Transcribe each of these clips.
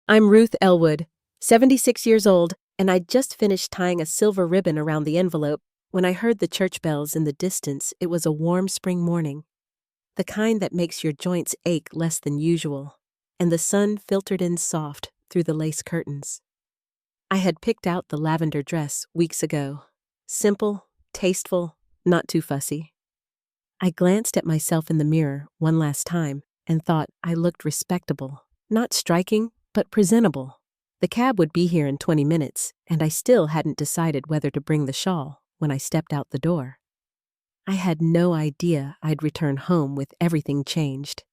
I'm Ruth Elwood, 76 years old, and I'd just finished tying a silver ribbon around the envelope when I heard the church bells in the distance. It was a warm spring morning, the kind that makes your joints ache less than usual, and the sun filtered in soft through the lace curtains. I had picked out the lavender dress weeks ago. Simple, tasteful, not too fussy. I glanced at myself in the mirror one last time and thought I looked respectable, not striking, but presentable. The cab would be here in 20 minutes, and I still hadn't decided whether to bring the shawl when I stepped out the door. I had no idea I'd return home with everything changed.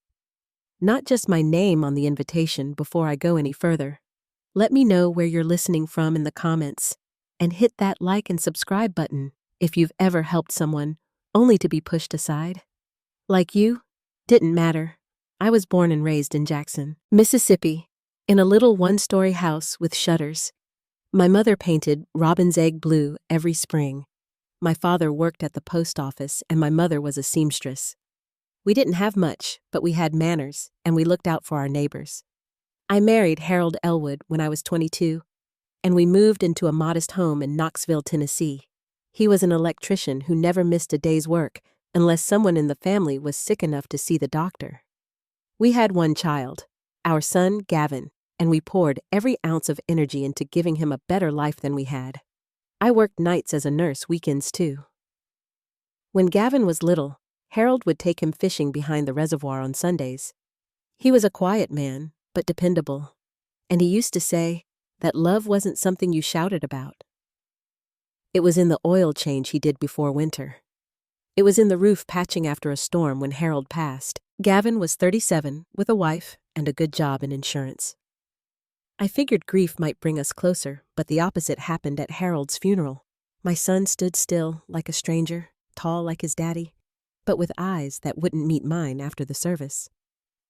Not just my name on the invitation before I go any further. Let me know where you're listening from in the comments, and hit that like and subscribe button if you've ever helped someone only to be pushed aside. Like you, didn't matter. I was born and raised in Jackson, Mississippi, in a little one-story house with shutters. My mother painted robin's egg blue every spring. My father worked at the post office, and my mother was a seamstress. We didn't have much, but we had manners, and we looked out for our neighbors. I married Harold Elwood when I was 22, and we moved into a modest home in Knoxville, Tennessee. He was an electrician who never missed a day's work unless someone in the family was sick enough to see the doctor. We had one child, our son Gavin, and we poured every ounce of energy into giving him a better life than we had. I worked nights as a nurse, weekends too. When Gavin was little, Harold would take him fishing behind the reservoir on Sundays. He was a quiet man, but dependable, and he used to say that love wasn't something you shouted about. It was in the oil change he did before winter. It was in the roof patching after a storm when Harold passed. Gavin was 37, with a wife and a good job in insurance. I figured grief might bring us closer, but the opposite happened at Harold's funeral. My son stood still like a stranger, tall like his daddy, but with eyes that wouldn't meet mine after the service.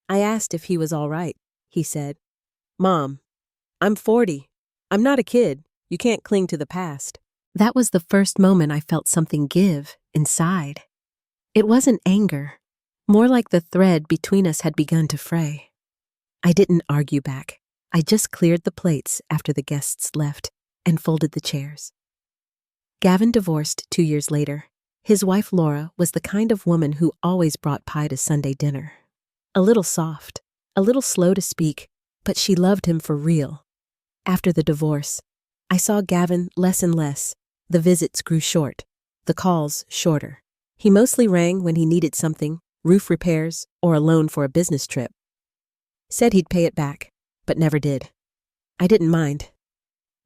I asked if he was all right. He said, "Mom, I'm 40. I'm not a kid. You can't cling to the past." That was the first moment I felt something give inside. It wasn't anger, more like the thread between us had begun to fray. I didn't argue back. I just cleared the plates after the guests left and folded the chairs. Gavin divorced 2 years later. His wife Laura was the kind of woman who always brought pie to Sunday dinner. A little soft, a little slow to speak, but she loved him for real. After the divorce, I saw Gavin less and less. The visits grew short, the calls shorter. He mostly rang when he needed something, roof repairs, or a loan for a business trip. Said he'd pay it back, but never did. I didn't mind.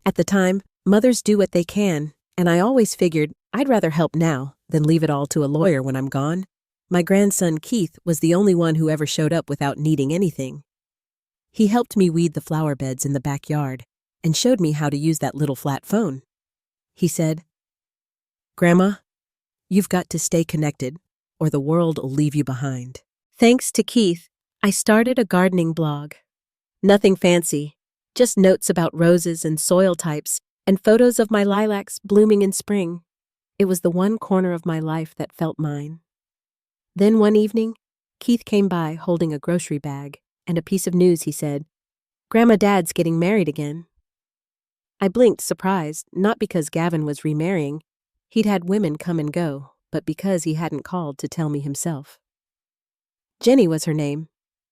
At the time, mothers do what they can, and I always figured I'd rather help now than leave it all to a lawyer when I'm gone. My grandson Keith was the only one who ever showed up without needing anything. He helped me weed the flower beds in the backyard and showed me how to use that little flat phone. He said, "Grandma, you've got to stay connected, or the world'll leave you behind." Thanks to Keith, I started a gardening blog. Nothing fancy, just notes about roses and soil types and photos of my lilacs blooming in spring. It was the one corner of my life that felt mine. Then one evening, Keith came by holding a grocery bag and a piece of news. He said, "Grandma Dad's getting married again." I blinked, surprised, not because Gavin was remarrying. He'd had women come and go, but because he hadn't called to tell me himself. Jenny was her name,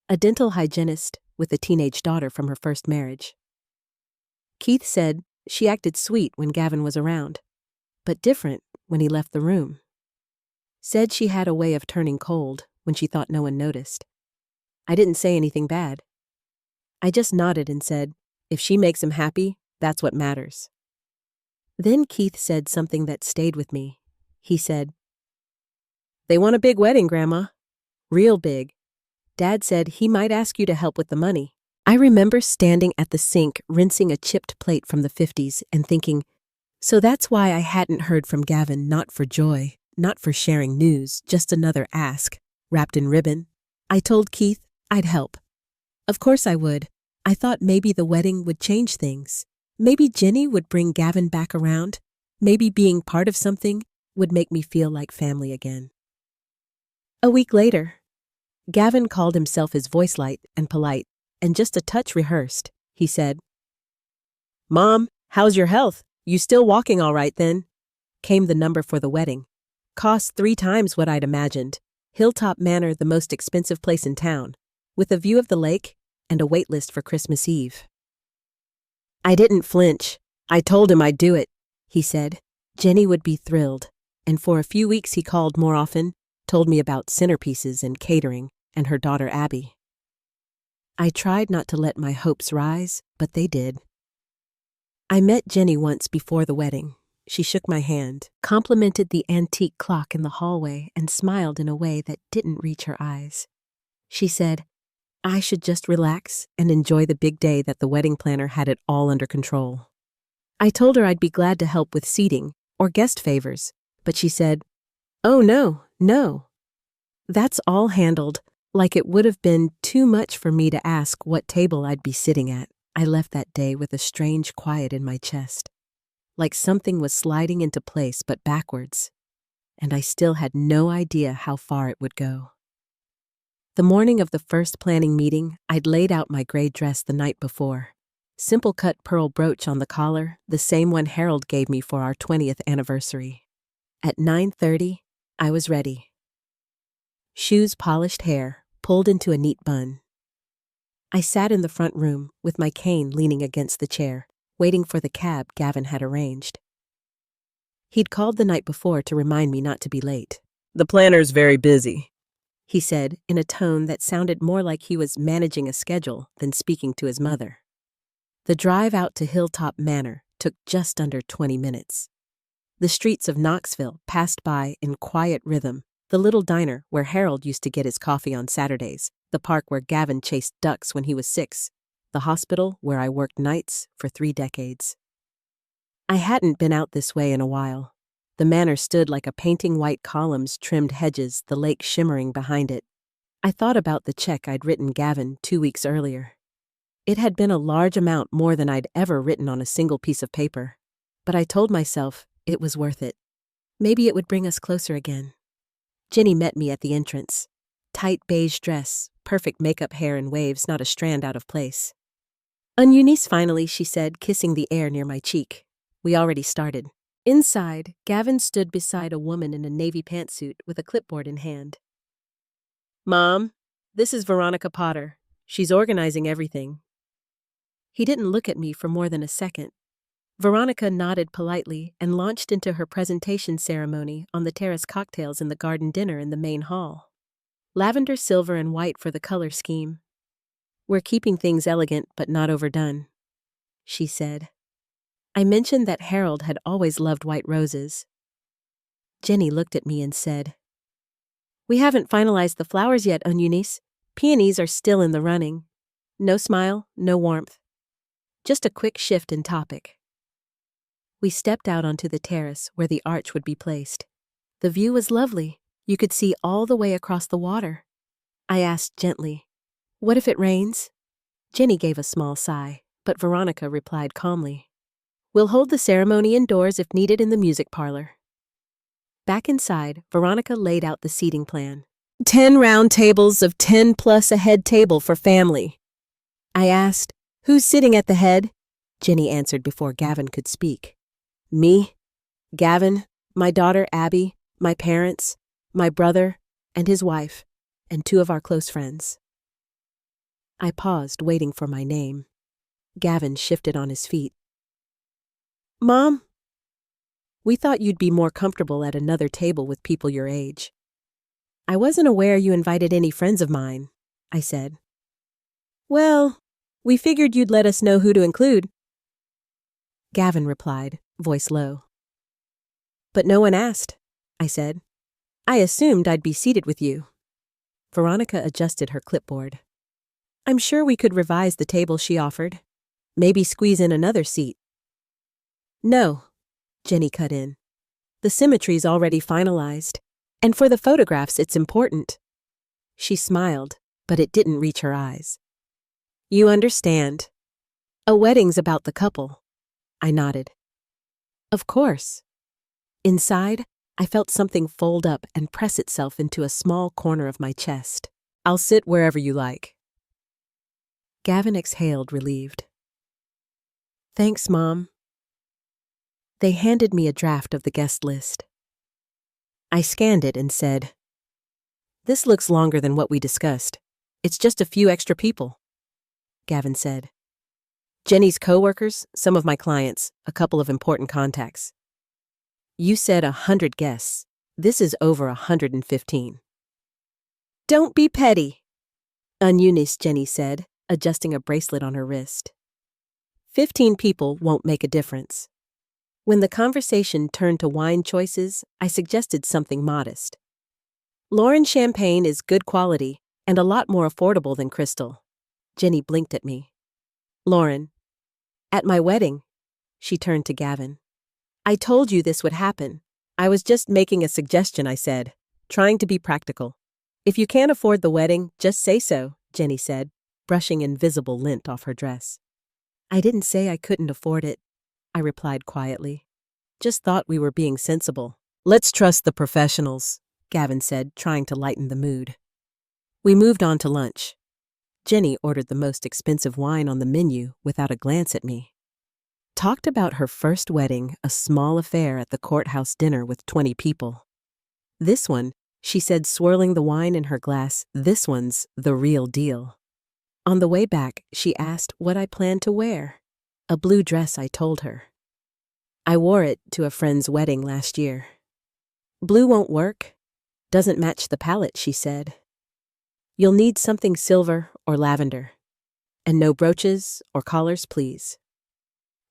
a dental hygienist with a teenage daughter from her first marriage. Keith said she acted sweet when Gavin was around, but different when he left the room. Said she had a way of turning cold when she thought no one noticed. I didn't say anything bad. I just nodded and said, "If she makes him happy, that's what matters." Then Keith said something that stayed with me. He said, "They want a big wedding, Grandma. Real big. Dad said he might ask you to help with the money." I remember standing at the sink rinsing a chipped plate from the 50s and thinking, so that's why I hadn't heard from Gavin, not for joy, not for sharing news, just another ask, wrapped in ribbon. I told Keith I'd help. Of course I would. I thought maybe the wedding would change things. Maybe Jenny would bring Gavin back around. Maybe being part of something would make me feel like family again. A week later, Gavin called himself his voice light and polite, and just a touch rehearsed. he said. "Mom, how's your health? You still walking all right then?" Came the number for the wedding. Cost 3 times what I'd imagined. Hilltop Manor, the most expensive place in town, with a view of the lake and a wait list for Christmas Eve. I didn't flinch. I told him I'd do it, he said. Jenny would be thrilled, and for a few weeks he called more often, told me about centerpieces and catering, and her daughter Abby. I tried not to let my hopes rise, but they did. I met Jenny once before the wedding. She shook my hand, complimented the antique clock in the hallway, and smiled in a way that didn't reach her eyes. She said, I should just relax and enjoy the big day, that the wedding planner had it all under control. I told her I'd be glad to help with seating or guest favors, but she said, "Oh, no. That's all handled," like it would have been too much for me to ask what table I'd be sitting at. I left that day with a strange quiet in my chest, like something was sliding into place but backwards, and I still had no idea how far it would go. The morning of the first planning meeting, I'd laid out my gray dress the night before. Simple cut pearl brooch on the collar, the same one Harold gave me for our 20th anniversary. At 9:30, I was ready. Shoes, polished hair, pulled into a neat bun. I sat in the front room with my cane leaning against the chair, waiting for the cab Gavin had arranged. He'd called the night before to remind me not to be late. "The planner's very busy," he said in a tone that sounded more like he was managing a schedule than speaking to his mother. The drive out to Hilltop Manor took just under 20 minutes. The streets of Knoxville passed by in quiet rhythm, the little diner where Harold used to get his coffee on Saturdays, the park where Gavin chased ducks when he was 6, the hospital where I worked nights for 3 decades. I hadn't been out this way in a while. The manor stood like a painting, white columns, trimmed hedges, the lake shimmering behind it. I thought about the check I'd written Gavin 2 weeks earlier. It had been a large amount more than I'd ever written on a single piece of paper, but I told myself it was worth it. Maybe it would bring us closer again. Jenny met me at the entrance. Tight beige dress, perfect makeup, hair in waves, not a strand out of place. "Eunice, finally," she said, kissing the air near my cheek. We already started. Inside, Gavin stood beside a woman in a navy pantsuit with a clipboard in hand. "Mom, this is Veronica Potter. She's organizing everything." He didn't look at me for more than a second. Veronica nodded politely and launched into her presentation ceremony on the terrace, cocktails in the garden, dinner in the main hall. Lavender, silver, and white for the color scheme. "We're keeping things elegant but not overdone," she said. I mentioned that Harold had always loved white roses. Jenny looked at me and said, "We haven't finalized the flowers yet, Eunice. Peonies are still in the running." No smile, no warmth. Just a quick shift in topic. We stepped out onto the terrace where the arch would be placed. The view was lovely. You could see all the way across the water. I asked gently, "What if it rains?" Jenny gave a small sigh, but Veronica replied calmly, "We'll hold the ceremony indoors if needed in the music parlor." Back inside, Veronica laid out the seating plan. 10 round tables of 10 plus a head table for family. I asked, "Who's sitting at the head?" Jenny answered before Gavin could speak. "Me, Gavin, my daughter Abby, my parents, my brother, and his wife, and 2 of our close friends." I paused, waiting for my name. Gavin shifted on his feet. "Mom, we thought you'd be more comfortable at another table with people your age." "I wasn't aware you invited any friends of mine," I said. "Well, we figured you'd let us know who to include." Gavin replied, voice low. "But no one asked," I said. "I assumed I'd be seated with you." Veronica adjusted her clipboard. "I'm sure we could revise the table," she offered. "Maybe squeeze in another seat." "No," Jenny cut in. "The symmetry's already finalized, and for the photographs it's important." She smiled, but it didn't reach her eyes. "You understand. A wedding's about the couple." I nodded. "Of course." Inside, I felt something fold up and press itself into a small corner of my chest. "I'll sit wherever you like." Gavin exhaled, relieved. Thanks, Mom. They handed me a draft of the guest list. I scanned it and said, "This looks longer than what we discussed. It's just a few extra people," Gavin said. "Jenny's coworkers, some of my clients, a couple of important contacts. You said 100 guests. This is over 115. "Don't be petty," Uneunice Jenny said, adjusting a bracelet on her wrist. 15 people won't make a difference. When the conversation turned to wine choices, I suggested something modest. Lauren champagne is good quality and a lot more affordable than Crystal. Jenny blinked at me. Lauren. At my wedding. She turned to Gavin. I told you this would happen. I was just making a suggestion, I said, trying to be practical. If you can't afford the wedding, just say so, Jenny said, brushing invisible lint off her dress. I didn't say I couldn't afford it, I replied quietly. Just thought we were being sensible. Let's trust the professionals, Gavin said, trying to lighten the mood. We moved on to lunch. Jenny ordered the most expensive wine on the menu without a glance at me. Talked about her first wedding, a small affair at the courthouse dinner with 20 people. This one, she said, swirling the wine in her glass, this one's the real deal. On the way back, she asked what I planned to wear. A blue dress, I told her. I wore it to a friend's wedding last year. Blue won't work. Doesn't match the palette, she said. You'll need something silver or lavender. And no brooches or collars, please.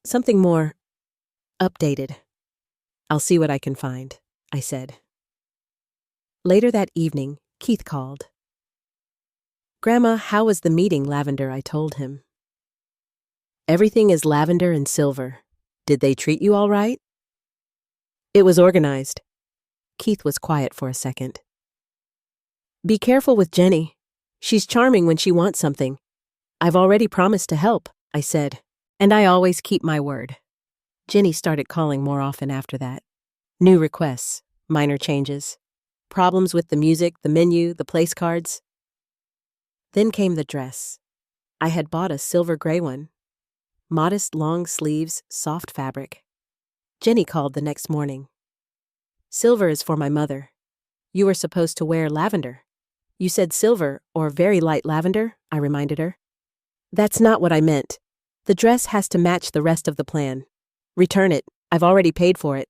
Something more updated. I'll see what I can find, I said. Later that evening, Keith called. Grandma, how was the meeting, Lavender? I told him. Everything is lavender and silver. Did they treat you all right? It was organized. Keith was quiet for a second. Be careful with Jenny. She's charming when she wants something. I've already promised to help, I said, and I always keep my word. Jenny started calling more often after that. New requests, minor changes, problems with the music, the menu, the place cards. Then came the dress. I had bought a silver gray one. Modest long sleeves, soft fabric. Jenny called the next morning. Silver is for my mother. You were supposed to wear lavender. You said silver or very light lavender, I reminded her. That's not what I meant. The dress has to match the rest of the plan. Return it. I've already paid for it.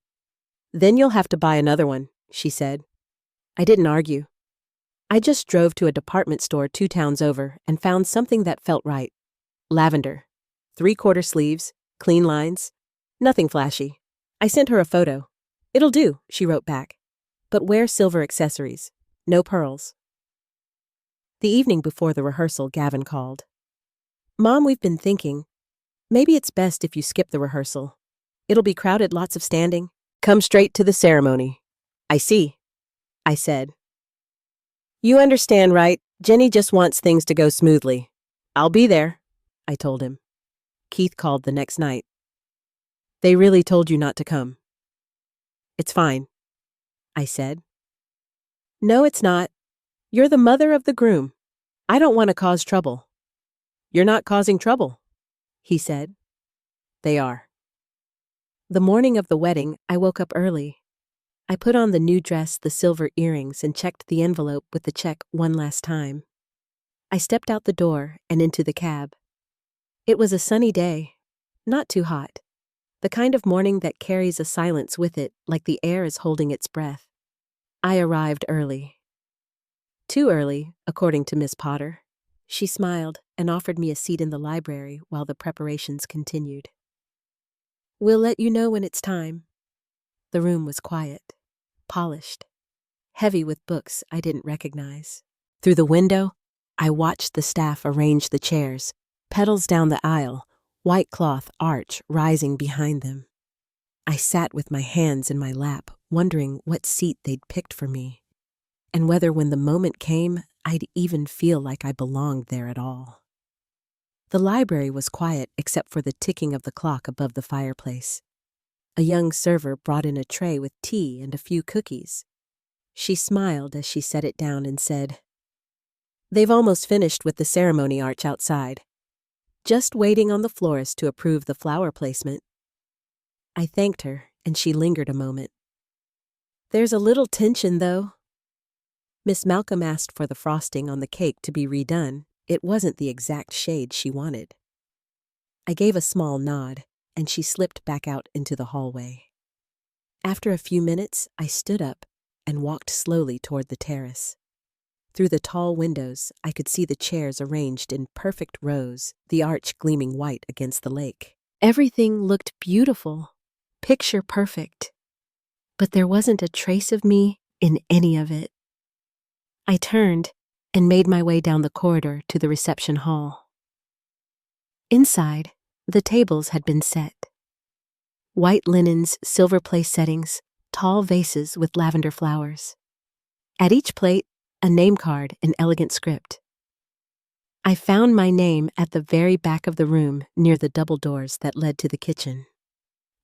Then you'll have to buy another one, she said. I didn't argue. I just drove to a department store 2 towns over and found something that felt right. Lavender. 3/4 sleeves, clean lines. Nothing flashy. I sent her a photo. It'll do, she wrote back. But wear silver accessories. No pearls. The evening before the rehearsal, Gavin called. Mom, we've been thinking. Maybe it's best if you skip the rehearsal. It'll be crowded, lots of standing. Come straight to the ceremony. I see, I said. You understand, right? Jenny just wants things to go smoothly. I'll be there, I told him. Keith called the next night. They really told you not to come. It's fine, I said. No, it's not. You're the mother of the groom. I don't want to cause trouble. You're not causing trouble, he said. They are. The morning of the wedding, I woke up early. I put on the new dress, the silver earrings, and checked the envelope with the check one last time. I stepped out the door and into the cab. It was a sunny day, not too hot, the kind of morning that carries a silence with it, like the air is holding its breath. I arrived early. Too early, according to Miss Potter. She smiled and offered me a seat in the library while the preparations continued. We'll let you know when it's time. The room was quiet, polished, heavy with books I didn't recognize. Through the window, I watched the staff arrange the chairs, petals down the aisle, white cloth arch rising behind them. I sat with my hands in my lap, wondering what seat they'd picked for me, and whether when the moment came, I'd even feel like I belonged there at all. The library was quiet except for the ticking of the clock above the fireplace. A young server brought in a tray with tea and a few cookies. She smiled as she set it down and said, They've almost finished with the ceremony arch outside. just waiting on the florist to approve the flower placement. I thanked her, and she lingered a moment. There's a little tension, though. Miss Malcolm asked for the frosting on the cake to be redone. It wasn't the exact shade she wanted. I gave a small nod, and she slipped back out into the hallway. After a few minutes, I stood up and walked slowly toward the terrace. Through the tall windows, I could see the chairs arranged in perfect rows, the arch gleaming white against the lake. Everything looked beautiful, picture perfect. But there wasn't a trace of me in any of it. I turned and made my way down the corridor to the reception hall. Inside, the tables had been set. White linens, silver place settings, tall vases with lavender flowers. At each plate, a name card in elegant script. I found my name at the very back of the room near the double doors that led to the kitchen.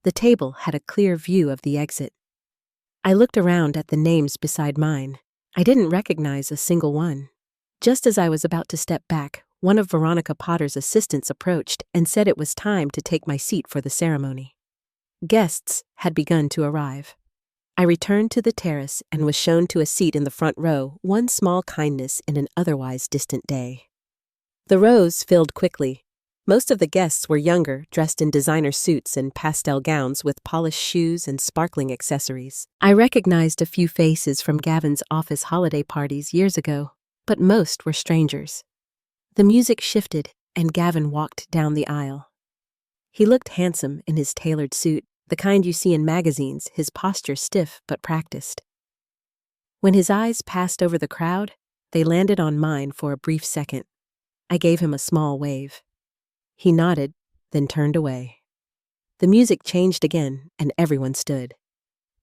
The table had a clear view of the exit. I looked around at the names beside mine. I didn't recognize a single one. Just as I was about to step back, one of Veronica Potter's assistants approached and said it was time to take my seat for the ceremony. Guests had begun to arrive. I returned to the terrace and was shown to a seat in the front row, one small kindness in an otherwise distant day. The rows filled quickly. Most of the guests were younger, dressed in designer suits and pastel gowns with polished shoes and sparkling accessories. I recognized a few faces from Gavin's office holiday parties years ago, but most were strangers. The music shifted, and Gavin walked down the aisle. He looked handsome in his tailored suit, the kind you see in magazines, his posture stiff but practiced. When his eyes passed over the crowd, they landed on mine for a brief second. I gave him a small wave. He nodded, then turned away. The music changed again, and everyone stood.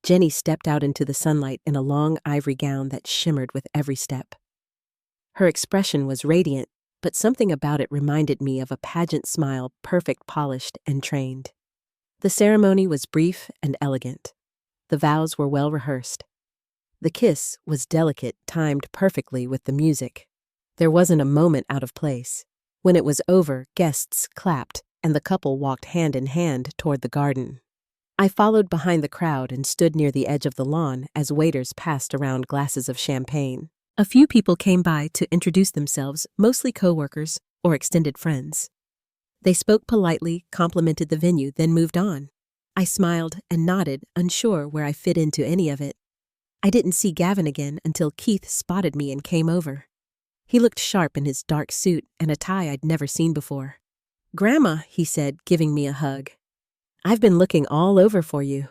Jenny stepped out into the sunlight in a long ivory gown that shimmered with every step. Her expression was radiant, but something about it reminded me of a pageant smile, perfect, polished, and trained. The ceremony was brief and elegant. The vows were well rehearsed. The kiss was delicate, timed perfectly with the music. There wasn't a moment out of place. When it was over, guests clapped, and the couple walked hand in hand toward the garden. I followed behind the crowd and stood near the edge of the lawn as waiters passed around glasses of champagne. A few people came by to introduce themselves, mostly co-workers or extended friends. They spoke politely, complimented the venue, then moved on. I smiled and nodded, unsure where I fit into any of it. I didn't see Gavin again until Keith spotted me and came over. He looked sharp in his dark suit and a tie I'd never seen before. "Grandma," he said, giving me a hug. "I've been looking all over for you.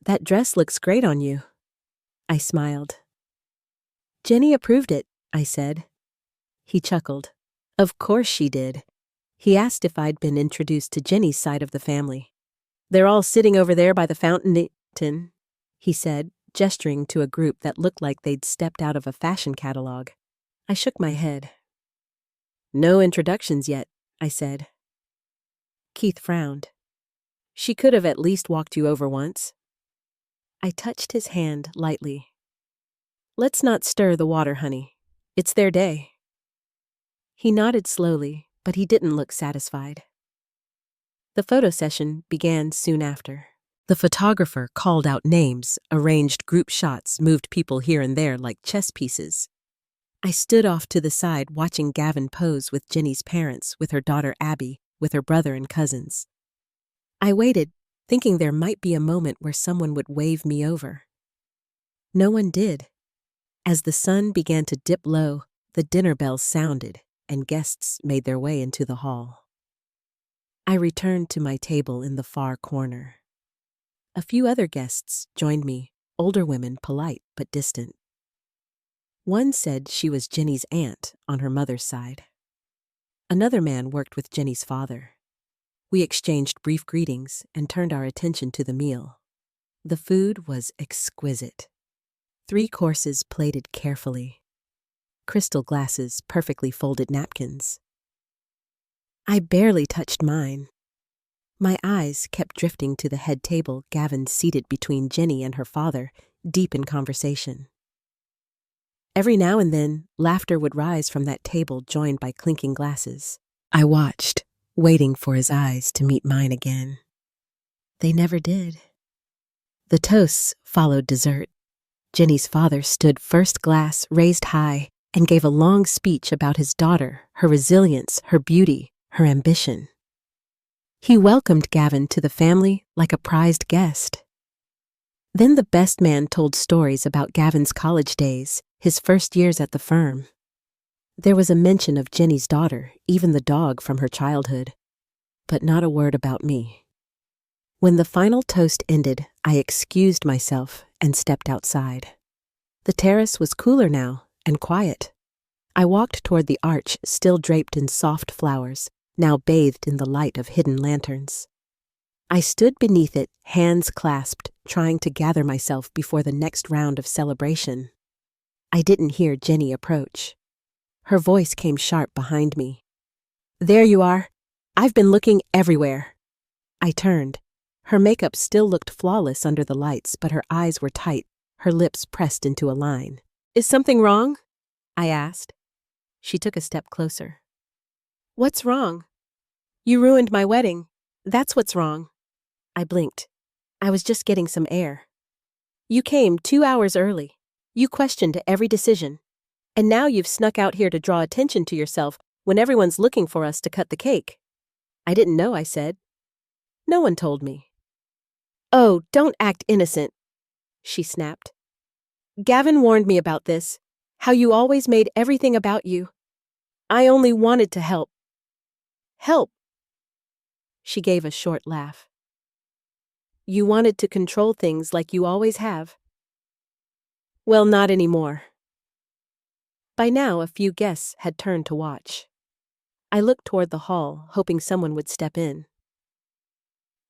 That dress looks great on you." I smiled. "Jenny approved it," I said. He chuckled. "Of course she did." He asked if I'd been introduced to Jenny's side of the family. "They're all sitting over there by the fountain," he said, gesturing to a group that looked like they'd stepped out of a fashion catalog. I shook my head. "No introductions yet," I said. Keith frowned. "She could have at least walked you over once." I touched his hand lightly. "Let's not stir the water, honey. It's their day." He nodded slowly, but he didn't look satisfied. The photo session began soon after. The photographer called out names, arranged group shots, moved people here and there like chess pieces. I stood off to the side watching Gavin pose with Jenny's parents, with her daughter Abby, with her brother and cousins. I waited, thinking there might be a moment where someone would wave me over. No one did. As the sun began to dip low, the dinner bells sounded, and guests made their way into the hall. I returned to my table in the far corner. A few other guests joined me, older women, polite but distant. One said she was Jenny's aunt on her mother's side. Another man worked with Jenny's father. We exchanged brief greetings and turned our attention to the meal. The food was exquisite. 3 courses plated carefully. Crystal glasses, perfectly folded napkins. I barely touched mine. My eyes kept drifting to the head table, Gavin seated between Jenny and her father, deep in conversation. Every now and then, laughter would rise from that table joined by clinking glasses. I watched, waiting for his eyes to meet mine again. They never did. The toasts followed dessert. Jenny's father stood first glass raised high and gave a long speech about his daughter, her resilience, her beauty, her ambition. He welcomed Gavin to the family like a prized guest. Then the best man told stories about Gavin's college days, his first years at the firm. There was a mention of Jenny's daughter, even the dog from her childhood, but not a word about me. When the final toast ended, I excused myself and stepped outside. The terrace was cooler now and quiet. I walked toward the arch still draped in soft flowers, now bathed in the light of hidden lanterns. I stood beneath it, hands clasped, trying to gather myself before the next round of celebration. I didn't hear Jenny approach. Her voice came sharp behind me. "There you are. I've been looking everywhere." I turned. Her makeup still looked flawless under the lights, but her eyes were tight, her lips pressed into a line. "Is something wrong?" I asked. She took a step closer. "What's wrong?" "You ruined my wedding. That's what's wrong." I blinked. I was just getting some air. "You came 2 hours early. You questioned every decision. And now you've snuck out here to draw attention to yourself when everyone's looking for us to cut the cake." "I didn't know," I said. "No one told me." "Oh, don't act innocent," she snapped. "Gavin warned me about this, how you always made everything about you. I only wanted to help." "Help?" She gave a short laugh. "You wanted to control things like you always have." "Well, not anymore." By now, a few guests had turned to watch. I looked toward the hall, hoping someone would step in.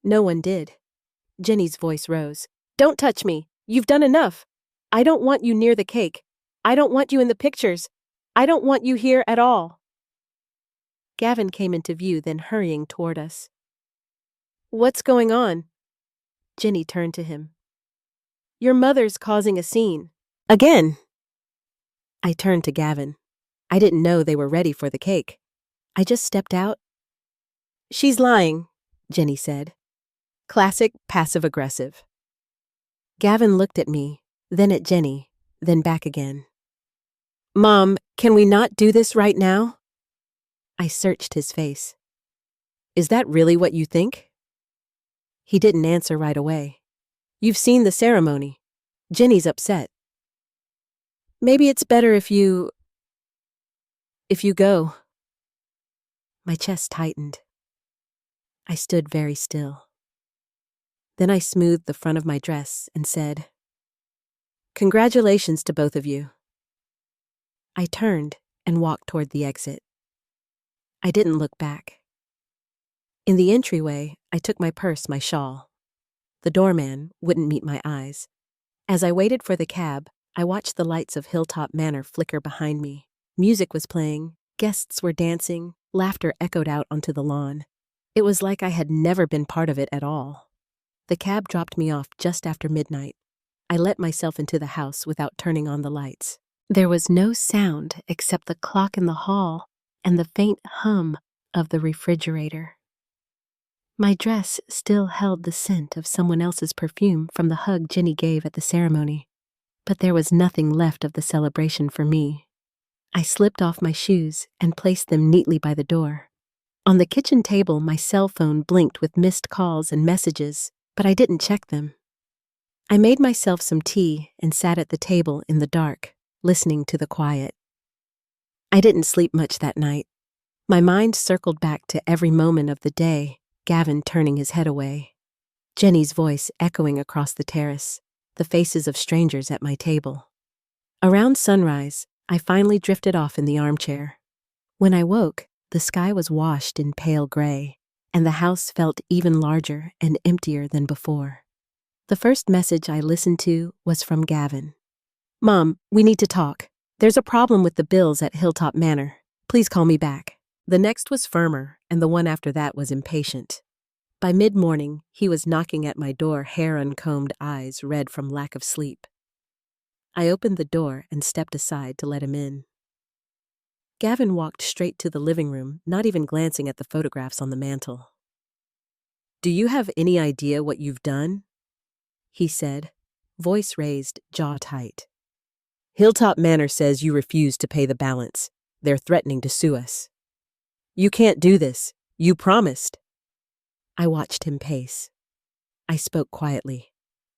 No one did. Jenny's voice rose. "Don't touch me. You've done enough. I don't want you near the cake. I don't want you in the pictures. I don't want you here at all." Gavin came into view, then hurrying toward us. "What's going on?" Jenny turned to him. "Your mother's causing a scene. Again." I turned to Gavin. I didn't know they were ready for the cake. I just stepped out. "She's lying," Jenny said. Classic passive-aggressive. Gavin looked at me, then at Jenny, then back again. "Mom, can we not do this right now?" I searched his face. "Is that really what you think?" He didn't answer right away. "You've seen the ceremony. Jenny's upset. Maybe it's better if you go." My chest tightened. I stood very still. Then I smoothed the front of my dress and said, "Congratulations to both of you." I turned and walked toward the exit. I didn't look back. In the entryway, I took my purse, my shawl. The doorman wouldn't meet my eyes. As I waited for the cab, I watched the lights of Hilltop Manor flicker behind me. Music was playing, guests were dancing, laughter echoed out onto the lawn. It was like I had never been part of it at all. The cab dropped me off just after midnight. I let myself into the house without turning on the lights. There was no sound except the clock in the hall and the faint hum of the refrigerator. My dress still held the scent of someone else's perfume from the hug Jenny gave at the ceremony, but there was nothing left of the celebration for me. I slipped off my shoes and placed them neatly by the door. On the kitchen table, my cell phone blinked with missed calls and messages, but I didn't check them. I made myself some tea and sat at the table in the dark, listening to the quiet. I didn't sleep much that night. My mind circled back to every moment of the day, Gavin turning his head away, Jenny's voice echoing across the terrace, the faces of strangers at my table. Around sunrise, I finally drifted off in the armchair. When I woke, the sky was washed in pale gray, and the house felt even larger and emptier than before. The first message I listened to was from Gavin. "Mom, we need to talk. There's a problem with the bills at Hilltop Manor. Please call me back." The next was firmer, and the one after that was impatient. By mid-morning, he was knocking at my door, hair uncombed, eyes red from lack of sleep. I opened the door and stepped aside to let him in. Gavin walked straight to the living room, not even glancing at the photographs on the mantel. "Do you have any idea what you've done?" he said, voice raised, jaw tight. "Hilltop Manor says you refused to pay the balance. They're threatening to sue us." "You can't do this. You promised." I watched him pace. I spoke quietly.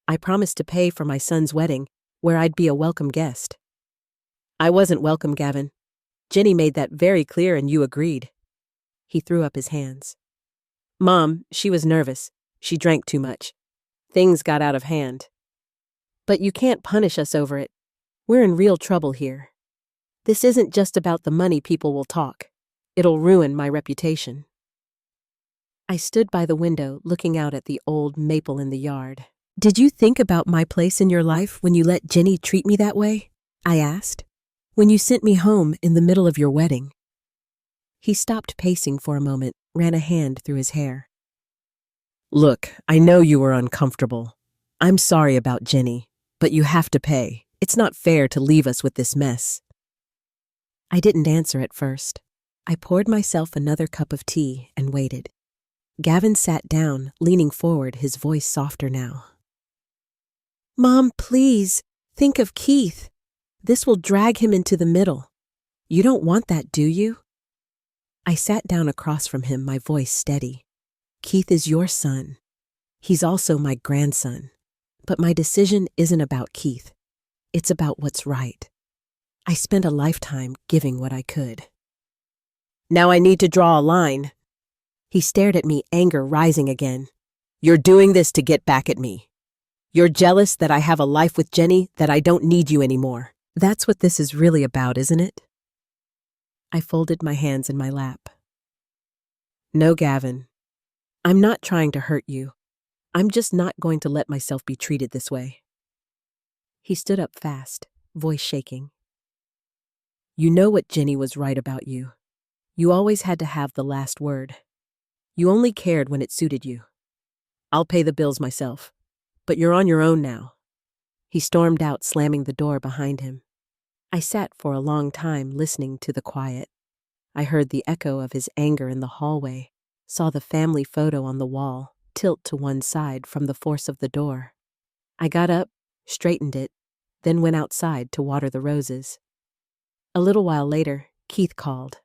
"I promised to pay for my son's wedding, where I'd be a welcome guest." "I wasn't welcome, Gavin. Jenny made that very clear and you agreed." He threw up his hands. "Mom, she was nervous. She drank too much. Things got out of hand. But you can't punish us over it. We're in real trouble here. This isn't just about the money. People will talk. It'll ruin my reputation." I stood by the window looking out at the old maple in the yard. "Did you think about my place in your life when you let Jenny treat me that way?" I asked. "When you sent me home in the middle of your wedding?" He stopped pacing for a moment, ran a hand through his hair. "Look, I know you were uncomfortable. I'm sorry about Jenny, but you have to pay. It's not fair to leave us with this mess." I didn't answer at first. I poured myself another cup of tea and waited. Gavin sat down, leaning forward, his voice softer now. "Mom, please, think of Keith. This will drag him into the middle. You don't want that, do you?" I sat down across from him, my voice steady. "Keith is your son. He's also my grandson. But my decision isn't about Keith. It's about what's right. I spent a lifetime giving what I could." "Now I need to draw a line." He stared at me, anger rising again. "You're doing this to get back at me. You're jealous that I have a life with Jenny, that I don't need you anymore. That's what this is really about, isn't it?" I folded my hands in my lap. "No, Gavin. I'm not trying to hurt you. I'm just not going to let myself be treated this way." He stood up fast, voice shaking. "You know what Jenny was right about you. You always had to have the last word. You only cared when it suited you. I'll pay the bills myself, but you're on your own now." He stormed out, slamming the door behind him. I sat for a long time listening to the quiet. I heard the echo of his anger in the hallway, saw the family photo on the wall tilt to one side from the force of the door. I got up, straightened it, then went outside to water the roses. A little while later, Keith called.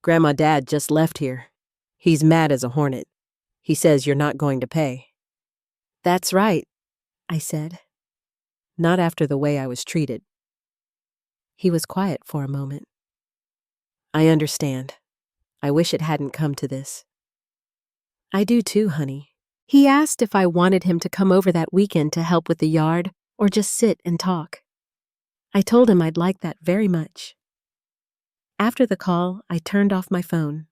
"Grandma Dad just left here. He's mad as a hornet. He says you're not going to pay." "That's right," I said. "Not after the way I was treated." He was quiet for a moment. "I understand. I wish it hadn't come to this." "I do too, honey." He asked if I wanted him to come over that weekend to help with the yard or just sit and talk. I told him I'd like that very much. After the call, I turned off my phone.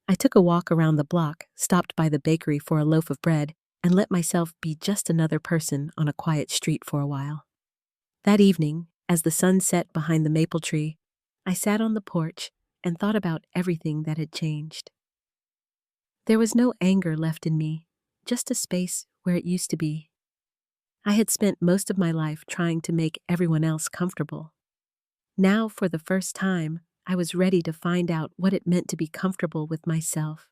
I took a walk around the block, stopped by the bakery for a loaf of bread, and let myself be just another person on a quiet street for a while. That evening, as the sun set behind the maple tree, I sat on the porch and thought about everything that had changed. There was no anger left in me, just a space where it used to be. I had spent most of my life trying to make everyone else comfortable. Now, for the first time, I was ready to find out what it meant to be comfortable with myself.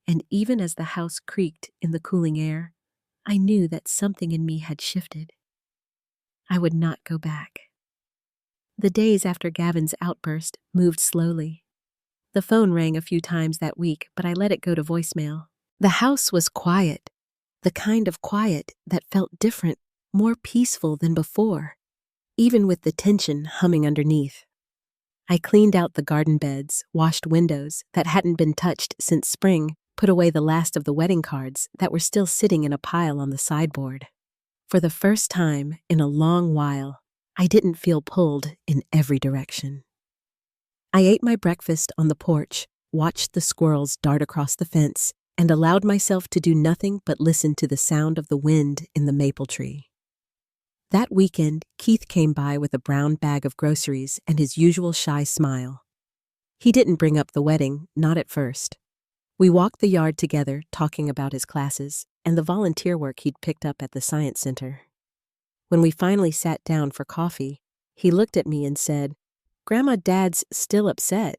And even as the house creaked in the cooling air, I knew that something in me had shifted. I would not go back. The days after Gavin's outburst moved slowly. The phone rang a few times that week, but I let it go to voicemail. The house was quiet, the kind of quiet that felt different, more peaceful than before, even with the tension humming underneath. I cleaned out the garden beds, washed windows that hadn't been touched since spring, put away the last of the wedding cards that were still sitting in a pile on the sideboard. For the first time in a long while, I didn't feel pulled in every direction. I ate my breakfast on the porch, watched the squirrels dart across the fence, and allowed myself to do nothing but listen to the sound of the wind in the maple tree. That weekend, Keith came by with a brown bag of groceries and his usual shy smile. He didn't bring up the wedding, not at first. We walked the yard together, talking about his classes and the volunteer work he'd picked up at the science center. When we finally sat down for coffee, he looked at me and said, Dad's still upset.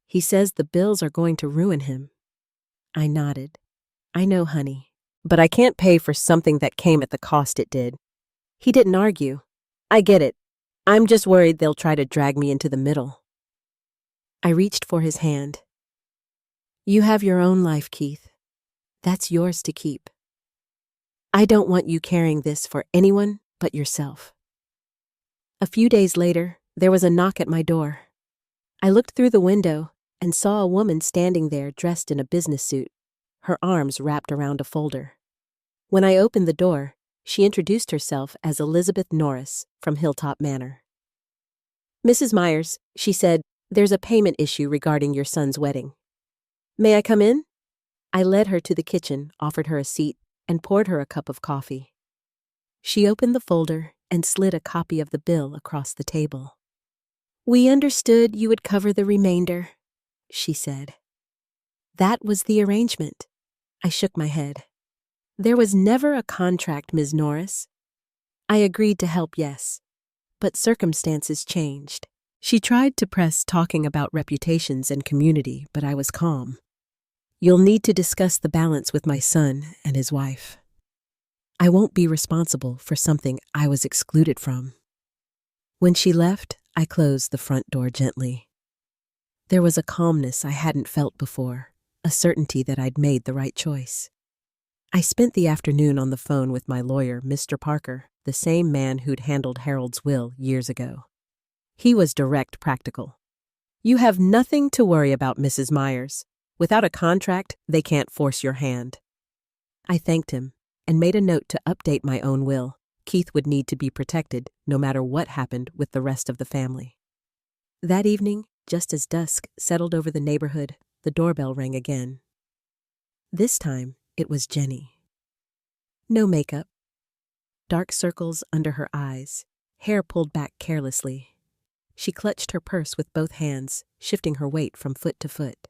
He says the bills are going to ruin him. I nodded. I know, honey. But I can't pay for something that came at the cost it did. He didn't argue. I get it. I'm just worried they'll try to drag me into the middle. I reached for his hand. You have your own life, Keith. That's yours to keep. I don't want you carrying this for anyone but yourself. A few days later, there was a knock at my door. I looked through the window and saw a woman standing there dressed in a business suit, her arms wrapped around a folder. When I opened the door, she introduced herself as Elizabeth Norris from Hilltop Manor. Mrs. Myers, she said, there's a payment issue regarding your son's wedding. May I come in? I led her to the kitchen, offered her a seat, and poured her a cup of coffee. She opened the folder and slid a copy of the bill across the table. We understood you would cover the remainder, she said. That was the arrangement. I shook my head. There was never a contract, Ms. Norris. I agreed to help, yes, but circumstances changed. She tried to press talking about reputations and community, but I was calm. You'll need to discuss the balance with my son and his wife. I won't be responsible for something I was excluded from. When she left, I closed the front door gently. There was a calmness I hadn't felt before, a certainty that I'd made the right choice. I spent the afternoon on the phone with my lawyer, Mr. Parker, the same man who'd handled Harold's will years ago. He was direct, practical. You have nothing to worry about, Mrs. Myers. Without a contract, they can't force your hand. I thanked him and made a note to update my own will. Keith would need to be protected no matter what happened with the rest of the family. That evening, just as dusk settled over the neighborhood, the doorbell rang again. This time, it was Jenny. No makeup. Dark circles under her eyes, hair pulled back carelessly. She clutched her purse with both hands, shifting her weight from foot to foot.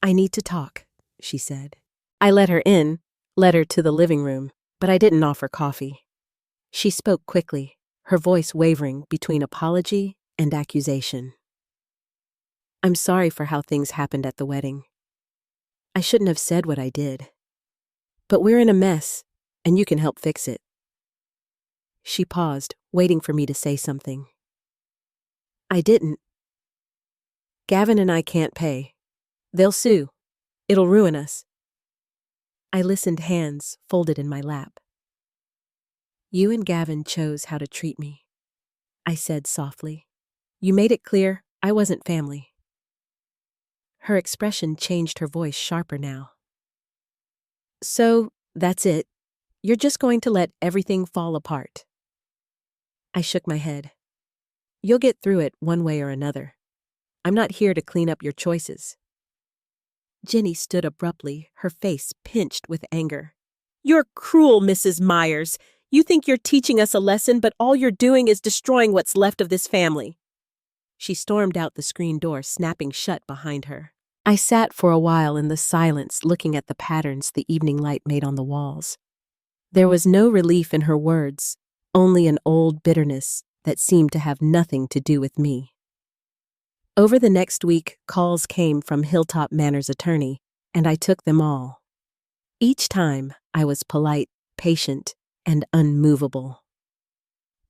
I need to talk, she said. I let her in, led her to the living room, but I didn't offer coffee. She spoke quickly, her voice wavering between apology and accusation. I'm sorry for how things happened at the wedding. I shouldn't have said what I did. But we're in a mess, and you can help fix it. She paused, waiting for me to say something. I didn't. Gavin and I can't pay. They'll sue. It'll ruin us. I listened, hands folded in my lap. You and Gavin chose how to treat me, I said softly. You made it clear I wasn't family. Her expression changed, her voice sharper now. So, that's it. You're just going to let everything fall apart. I shook my head. You'll get through it one way or another. I'm not here to clean up your choices. Jenny stood abruptly, her face pinched with anger. You're cruel, Mrs. Myers. You think you're teaching us a lesson, but all you're doing is destroying what's left of this family. She stormed out the screen door, snapping shut behind her. I sat for a while in the silence, looking at the patterns the evening light made on the walls. There was no relief in her words, only an old bitterness that seemed to have nothing to do with me. Over the next week, calls came from Hilltop Manor's attorney, and I took them all. Each time, I was polite, patient, and unmovable.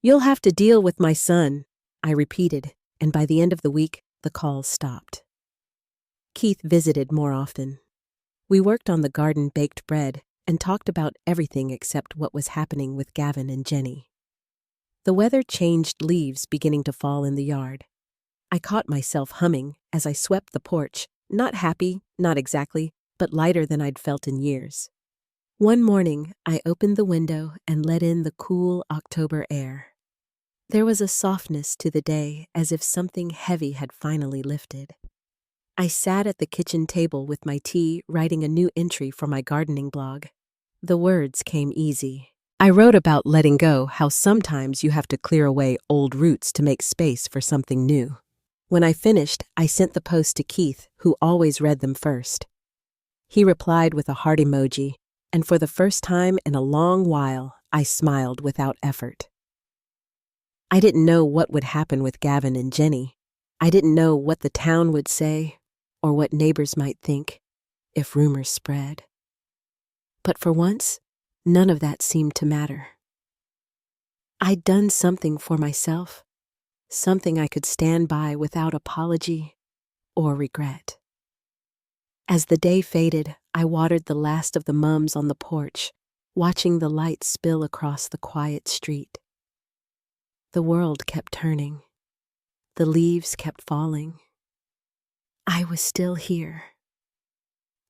You'll have to deal with my son, I repeated, and by the end of the week, the calls stopped. Keith visited more often. We worked on the garden-baked bread and talked about everything except what was happening with Gavin and Jenny. The weather changed, leaves beginning to fall in the yard. I caught myself humming as I swept the porch, not happy, not exactly, but lighter than I'd felt in years. One morning, I opened the window and let in the cool October air. There was a softness to the day, as if something heavy had finally lifted. I sat at the kitchen table with my tea, writing a new entry for my gardening blog. The words came easy. I wrote about letting go, how sometimes you have to clear away old roots to make space for something new. When I finished, I sent the post to Keith, who always read them first. He replied with a heart emoji, and for the first time in a long while, I smiled without effort. I didn't know what would happen with Gavin and Jenny. I didn't know what the town would say or what neighbors might think if rumors spread. But for once, none of that seemed to matter. I'd done something for myself, something I could stand by without apology or regret. As the day faded, I watered the last of the mums on the porch, watching the light spill across the quiet street. The world kept turning. The leaves kept falling. I was still here.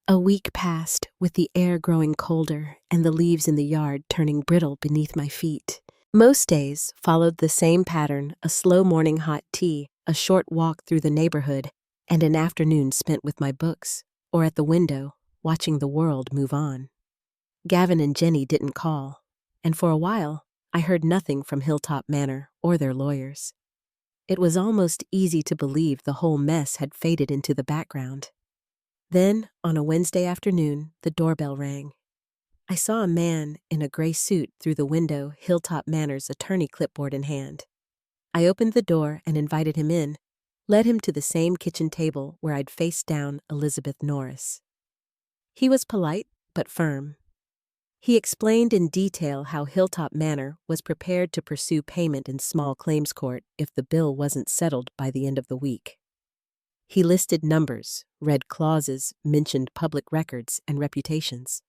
A week passed, with the air growing colder and the leaves in the yard turning brittle beneath my feet. Most days followed the same pattern: a slow morning hot tea, a short walk through the neighborhood, and an afternoon spent with my books, or at the window, watching the world move on. Gavin and Jenny didn't call, and for a while, I heard nothing from Hilltop Manor or their lawyers. It was almost easy to believe the whole mess had faded into the background. Then, on a Wednesday afternoon, the doorbell rang. I saw a man in a gray suit through the window, Hilltop Manor's attorney clipboard in hand. I opened the door and invited him in, led him to the same kitchen table where I'd faced down Elizabeth Norris. He was polite but firm. He explained in detail how Hilltop Manor was prepared to pursue payment in small claims court if the bill wasn't settled by the end of the week. He listed numbers, read clauses, mentioned public records and reputations.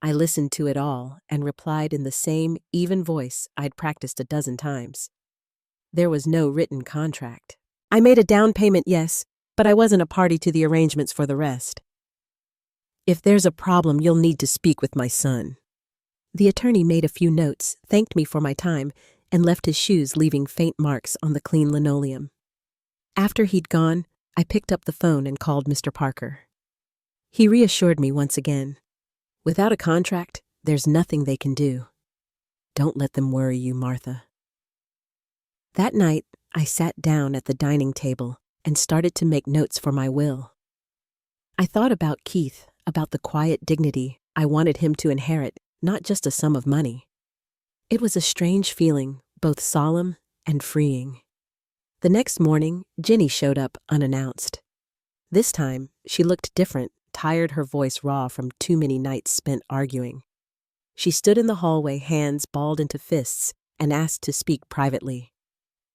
I listened to it all and replied in the same even voice I'd practiced a dozen times. There was no written contract. I made a down payment, yes, but I wasn't a party to the arrangements for the rest. If there's a problem, you'll need to speak with my son. The attorney made a few notes, thanked me for my time, and left his shoes, leaving faint marks on the clean linoleum. After he'd gone, I picked up the phone and called Mr. Parker. He reassured me once again. Without a contract, there's nothing they can do. Don't let them worry you, Martha. That night, I sat down at the dining table and started to make notes for my will. I thought about Keith, about the quiet dignity I wanted him to inherit, not just a sum of money. It was a strange feeling, both solemn and freeing. The next morning, Jenny showed up unannounced. This time, she looked different, tired, her voice raw from too many nights spent arguing. She stood in the hallway, hands balled into fists, and asked to speak privately.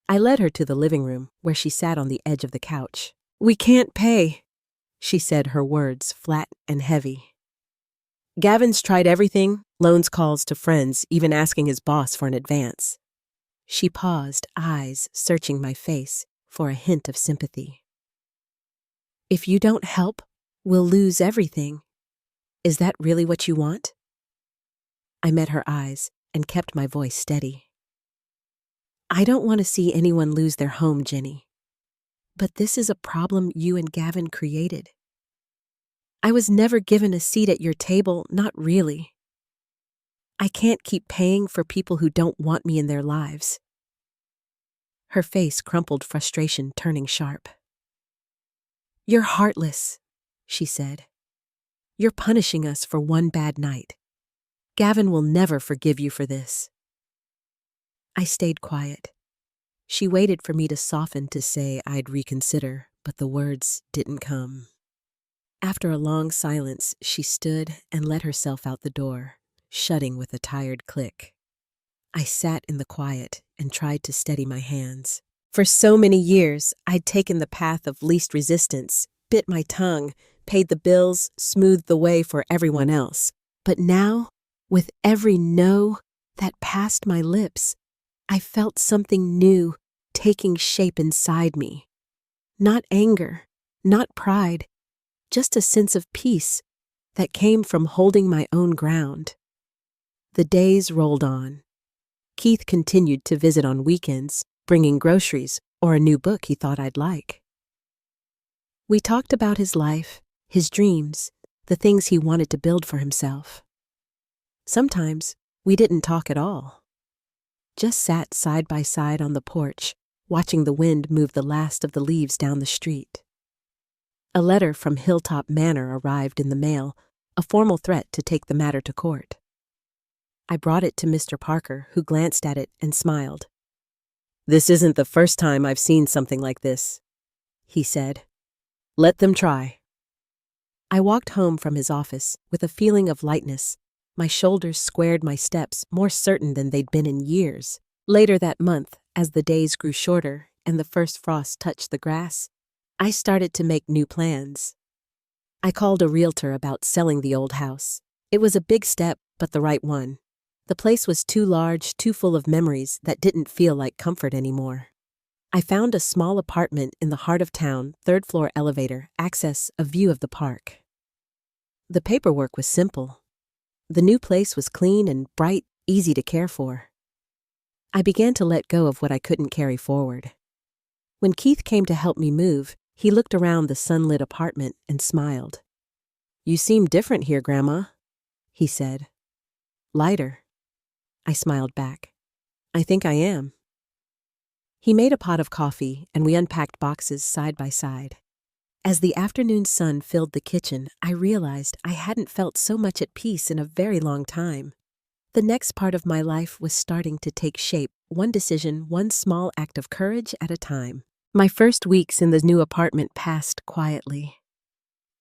I led her to the living room, where she sat on the edge of the couch. "We can't pay," she said, her words flat and heavy. "Gavin's tried everything, loans, calls to friends, even asking his boss for an advance." She paused, eyes searching my face for a hint of sympathy. "If you don't help, we'll lose everything. Is that really what you want?" I met her eyes and kept my voice steady. "I don't want to see anyone lose their home, Jenny. But this is a problem you and Gavin created. I was never given a seat at your table, not really. I can't keep paying for people who don't want me in their lives." Her face crumpled, frustration turning sharp. "You're heartless," she said. "You're punishing us for one bad night. Gavin will never forgive you for this." I stayed quiet. She waited for me to soften, to say I'd reconsider, but the words didn't come. After a long silence, she stood and let herself out the door, shutting with a tired click. I sat in the quiet and tried to steady my hands. For so many years, I'd taken the path of least resistance, bit my tongue, paid the bills, smoothed the way for everyone else. But now, with every no that passed my lips, I felt something new taking shape inside me. Not anger, not pride, just a sense of peace that came from holding my own ground. The days rolled on. Keith continued to visit on weekends, bringing groceries or a new book he thought I'd like. We talked about his life, his dreams, the things he wanted to build for himself. Sometimes we didn't talk at all. Just sat side by side on the porch, watching the wind move the last of the leaves down the street. A letter from Hilltop Manor arrived in the mail, a formal threat to take the matter to court. I brought it to Mr. Parker, who glanced at it and smiled. "This isn't the first time I've seen something like this," he said. "Let them try." I walked home from his office with a feeling of lightness. My shoulders squared my steps, more certain than they'd been in years. Later that month, as the days grew shorter and the first frost touched the grass, I started to make new plans. I called a realtor about selling the old house. It was a big step, but the right one. The place was too large, too full of memories that didn't feel like comfort anymore. I found a small apartment in the heart of town, third-floor elevator, access, a view of the park. The paperwork was simple. The new place was clean and bright, easy to care for. I began to let go of what I couldn't carry forward. When Keith came to help me move, he looked around the sunlit apartment and smiled. "You seem different here, Grandma," he said. "Lighter." I smiled back. "I think I am." He made a pot of coffee, and we unpacked boxes side by side. As the afternoon sun filled the kitchen, I realized I hadn't felt so much at peace in a very long time. The next part of my life was starting to take shape, one decision, one small act of courage at a time. My first weeks in the new apartment passed quietly.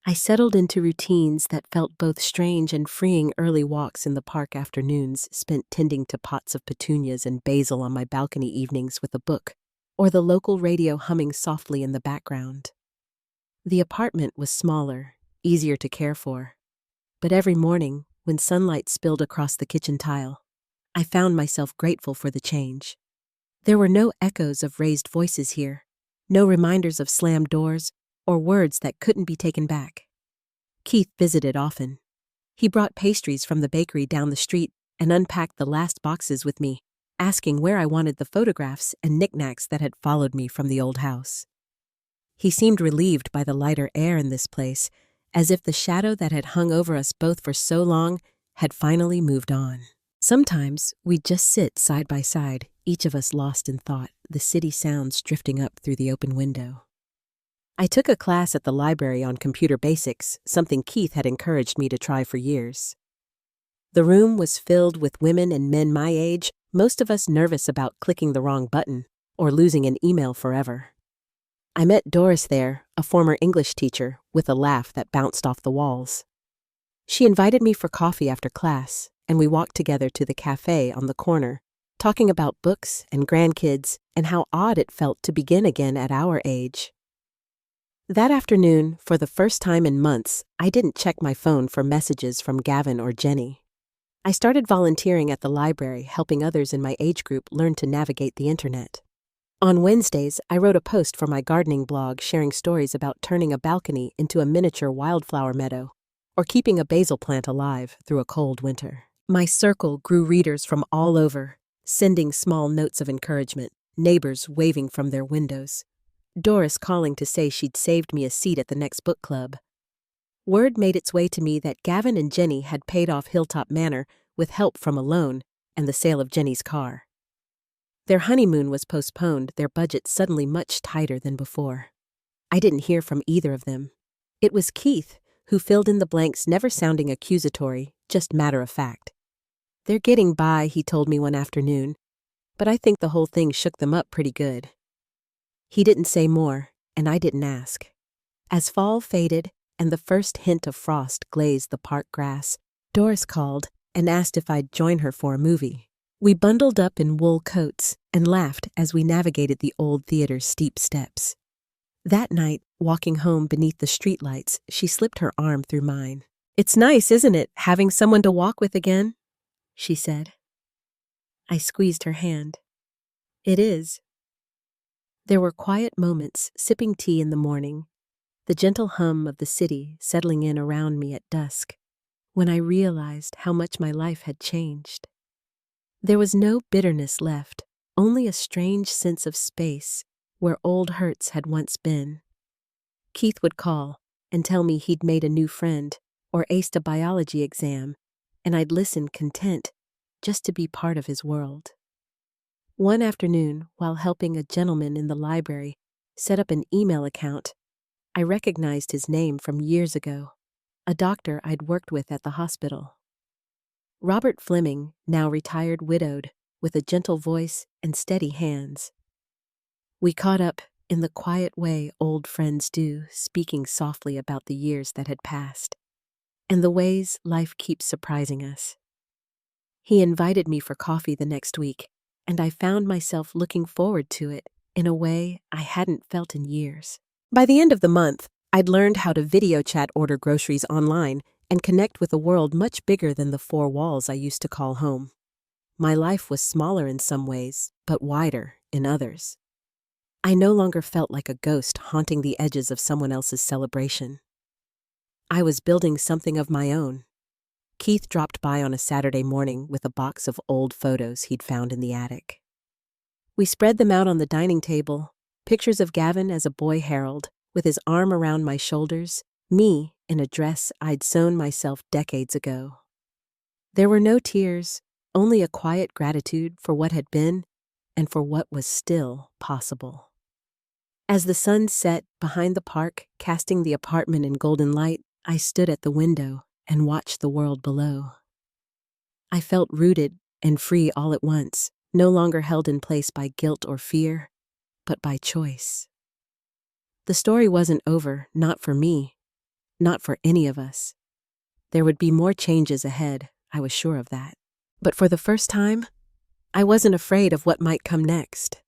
I settled into routines that felt both strange and freeing. Early walks in the park afternoons, spent tending to pots of petunias and basil on my balcony evenings with a book, or the local radio humming softly in the background. The apartment was smaller, easier to care for. But every morning, when sunlight spilled across the kitchen tile, I found myself grateful for the change. There were no echoes of raised voices here, no reminders of slammed doors, or words that couldn't be taken back. Keith visited often. He brought pastries from the bakery down the street and unpacked the last boxes with me, asking where I wanted the photographs and knickknacks that had followed me from the old house. He seemed relieved by the lighter air in this place, as if the shadow that had hung over us both for so long had finally moved on. Sometimes we'd just sit side by side, each of us lost in thought, the city sounds drifting up through the open window. I took a class at the library on computer basics, something Keith had encouraged me to try for years. The room was filled with women and men my age, most of us nervous about clicking the wrong button or losing an email forever. I met Doris there, a former English teacher, with a laugh that bounced off the walls. She invited me for coffee after class, and we walked together to the cafe on the corner, talking about books and grandkids and how odd it felt to begin again at our age. That afternoon, for the first time in months, I didn't check my phone for messages from Gavin or Jenny. I started volunteering at the library, helping others in my age group learn to navigate the internet. On Wednesdays, I wrote a post for my gardening blog sharing stories about turning a balcony into a miniature wildflower meadow or keeping a basil plant alive through a cold winter. My circle grew readers from all over, sending small notes of encouragement, neighbors waving from their windows, Doris calling to say she'd saved me a seat at the next book club. Word made its way to me that Gavin and Jenny had paid off Hilltop Manor with help from a loan and the sale of Jenny's car. Their honeymoon was postponed, their budget suddenly much tighter than before. I didn't hear from either of them. It was Keith who filled in the blanks, never sounding accusatory, just matter of fact. "They're getting by," he told me one afternoon, "but I think the whole thing shook them up pretty good." He didn't say more, and I didn't ask. As fall faded and the first hint of frost glazed the park grass, Doris called and asked if I'd join her for a movie. We bundled up in wool coats and laughed as we navigated the old theater's steep steps. That night, walking home beneath the streetlights, she slipped her arm through mine. "It's nice, isn't it, having someone to walk with again?" she said. I squeezed her hand. "It is." There were quiet moments, sipping tea in the morning, the gentle hum of the city settling in around me at dusk, when I realized how much my life had changed. There was no bitterness left, only a strange sense of space where old hurts had once been. Keith would call and tell me he'd made a new friend or aced a biology exam, and I'd listen content just to be part of his world. One afternoon, while helping a gentleman in the library set up an email account, I recognized his name from years ago, a doctor I'd worked with at the hospital. Robert Fleming, now retired widowed, with a gentle voice and steady hands. We caught up in the quiet way old friends do, speaking softly about the years that had passed and the ways life keeps surprising us. He invited me for coffee the next week, and I found myself looking forward to it in a way I hadn't felt in years. By the end of the month, I'd learned how to video chat order groceries online and connect with a world much bigger than the four walls I used to call home. My life was smaller in some ways, but wider in others. I no longer felt like a ghost haunting the edges of someone else's celebration. I was building something of my own. Keith dropped by on a Saturday morning with a box of old photos he'd found in the attic. We spread them out on the dining table, pictures of Gavin as a boy Harold, with his arm around my shoulders, me in a dress I'd sewn myself decades ago. There were no tears, only a quiet gratitude for what had been and for what was still possible. As the sun set behind the park, casting the apartment in golden light, I stood at the window and watched the world below. I felt rooted and free all at once, no longer held in place by guilt or fear, but by choice. The story wasn't over, not for me, not for any of us. There would be more changes ahead, I was sure of that. But for the first time, I wasn't afraid of what might come next.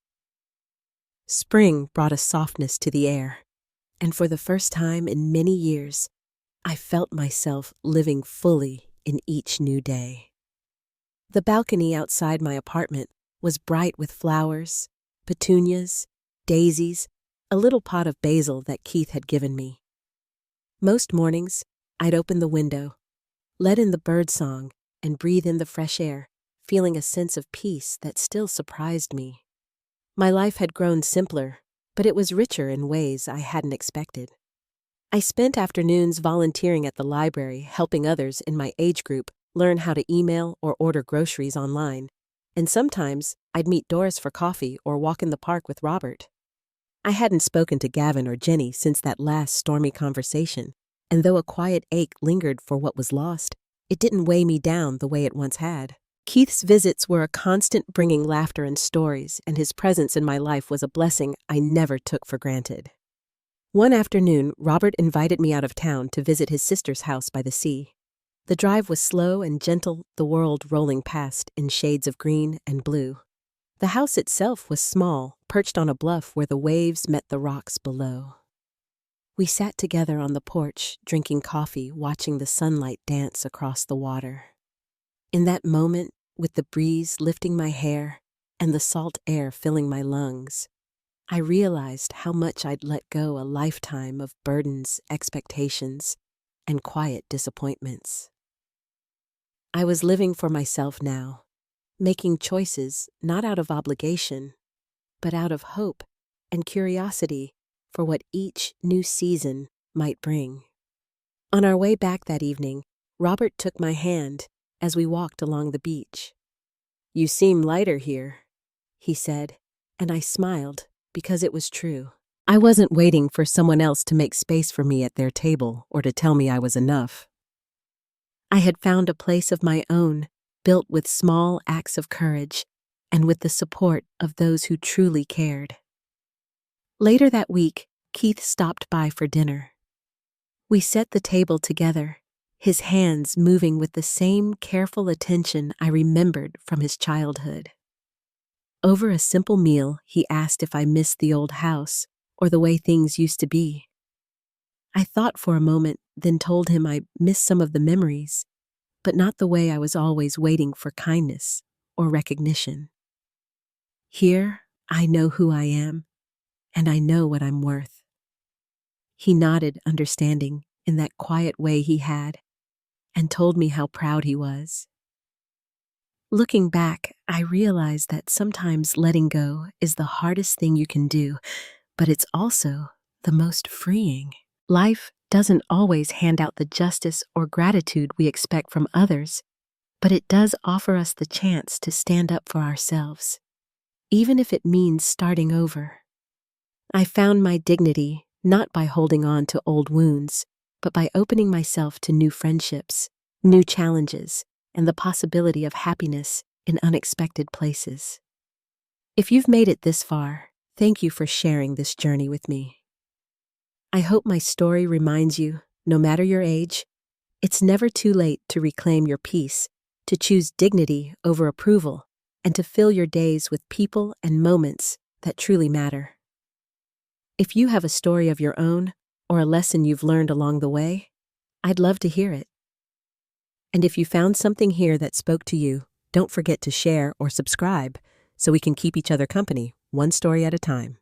Spring brought a softness to the air, and for the first time in many years, I felt myself living fully in each new day. The balcony outside my apartment was bright with flowers, petunias, daisies, a little pot of basil that Keith had given me. Most mornings, I'd open the window, let in the birdsong, and breathe in the fresh air, feeling a sense of peace that still surprised me. My life had grown simpler, but it was richer in ways I hadn't expected. I spent afternoons volunteering at the library, helping others in my age group learn how to email or order groceries online, and sometimes I'd meet Doris for coffee or walk in the park with Robert. I hadn't spoken to Gavin or Jenny since that last stormy conversation, and though a quiet ache lingered for what was lost, it didn't weigh me down the way it once had. Keith's visits were a constant, bringing laughter and stories, and his presence in my life was a blessing I never took for granted. One afternoon, Robert invited me out of town to visit his sister's house by the sea. The drive was slow and gentle, the world rolling past in shades of green and blue. The house itself was small, perched on a bluff where the waves met the rocks below. We sat together on the porch, drinking coffee, watching the sunlight dance across the water. In that moment, with the breeze lifting my hair and the salt air filling my lungs, I realized how much I'd let go a lifetime of burdens, expectations, and quiet disappointments. I was living for myself now, making choices not out of obligation, but out of hope and curiosity for what each new season might bring. On our way back that evening, Robert took my hand as we walked along the beach. "You seem lighter here," he said, and I smiled because it was true. I wasn't waiting for someone else to make space for me at their table or to tell me I was enough. I had found a place of my own, built with small acts of courage and with the support of those who truly cared. Later that week, Keith stopped by for dinner. We set the table together, his hands moving with the same careful attention I remembered from his childhood. Over a simple meal, he asked if I missed the old house or the way things used to be. I thought for a moment, then told him I missed some of the memories, but not the way I was always waiting for kindness or recognition. Here, I know who I am, and I know what I'm worth. He nodded, understanding, in that quiet way he had, and told me how proud he was. Looking back, I realized that sometimes letting go is the hardest thing you can do, but it's also the most freeing. Life doesn't always hand out the justice or gratitude we expect from others, but it does offer us the chance to stand up for ourselves, even if it means starting over. I found my dignity not by holding on to old wounds, but by opening myself to new friendships, new challenges, and the possibility of happiness in unexpected places. If you've made it this far, Thank you for sharing this journey with me. I hope my story reminds you, no matter your age, it's never too late to reclaim your peace, to choose dignity over approval, and to fill your days with people and moments that truly matter. If you have a story of your own or a lesson you've learned along the way, I'd love to hear it. And if you found something here that spoke to you, don't forget to share or subscribe so we can keep each other company, one story at a time.